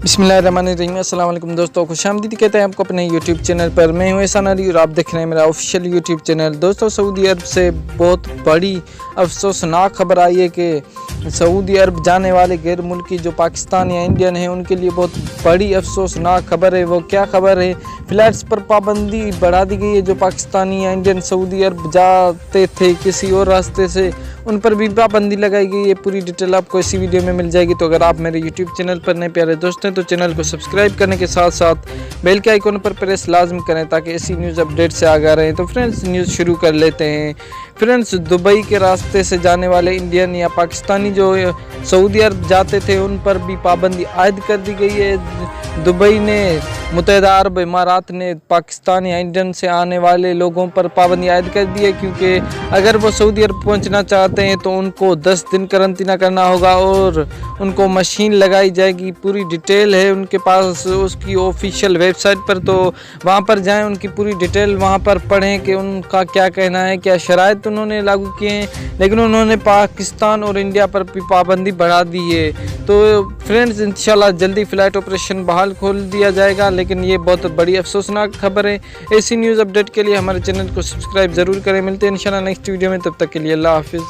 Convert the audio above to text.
बिस्मिल्लाहिर्रहमानिर्रहीम। अस्सलाम वालेकुम दोस्तों, खुशामदीद कहते हैं आपको अपने यूट्यूब चैनल पर। मैं हूं एहसान अली और आप देख रहे हैं मेरा ऑफिशियल यूट्यूब चैनल। दोस्तों, सऊदी अरब से बहुत बड़ी अफसोसनाक खबर आई है कि सऊदी अरब जाने वाले गैर मुल्की जो पाकिस्तान या इंडियन हैं उनके लिए बहुत बड़ी अफसोसनाक खबर है। वो क्या खबर है? फ़्लाइट्स पर पाबंदी बढ़ा दी गई है। जो पाकिस्तानी या इंडियन सऊदी अरब जाते थे किसी और रास्ते से, उन पर भी पाबंदी लगाई गई है। पूरी डिटेल आपको इसी वीडियो में मिल जाएगी। तो अगर आप मेरे यूट्यूब चैनल पर नए प्यारे दोस्त हैं तो चैनल को सब्सक्राइब करने के साथ साथ बेल के आइकन पर प्रेस लाजम करें ताकि ऐसी न्यूज़ अपडेट से आगे रहें। तो फ्रेंड्स, न्यूज़ शुरू कर लेते हैं। फ्रेंड्स, दुबई के रास्ते से जाने वाले इंडियन या पाकिस्तानी जो सऊदी अरब जाते थे उन पर भी पाबंदी आयद कर दी गई है। दुबई ने, मुत्तहिदा अरब इमारात ने पाकिस्तान या इंडियन से आने वाले लोगों पर पाबंदी आयद कर दी है, क्योंकि अगर वो सऊदी अरब पहुंचना चाहते हैं तो उनको 10 दिन करंतना करना होगा और उनको मशीन लगाई जाएगी। पूरी डिटेल है उनके पास उसकी ऑफिशियल वेबसाइट पर, तो वहां पर जाएं, उनकी पूरी डिटेल वहां पर पढ़ें कि उनका क्या कहना है, क्या शराइत उन्होंने लागू किए हैं। लेकिन उन्होंने पाकिस्तान और इंडिया पर भी पाबंदी बढ़ा दी है। तो फ्रेंड्स, इंशाल्लाह जल्दी फ़्लाइट ऑपरेशन बहाल खोल दिया जाएगा। लेकिन ये बहुत बड़ी अफसोसनाक खबर है। ऐसी न्यूज़ अपडेट के लिए हमारे चैनल को सब्सक्राइब ज़रूर करें। मिलते हैं इंशाल्लाह नेक्स्ट वीडियो में, तब तक के लिए अल्लाह हाफिज़।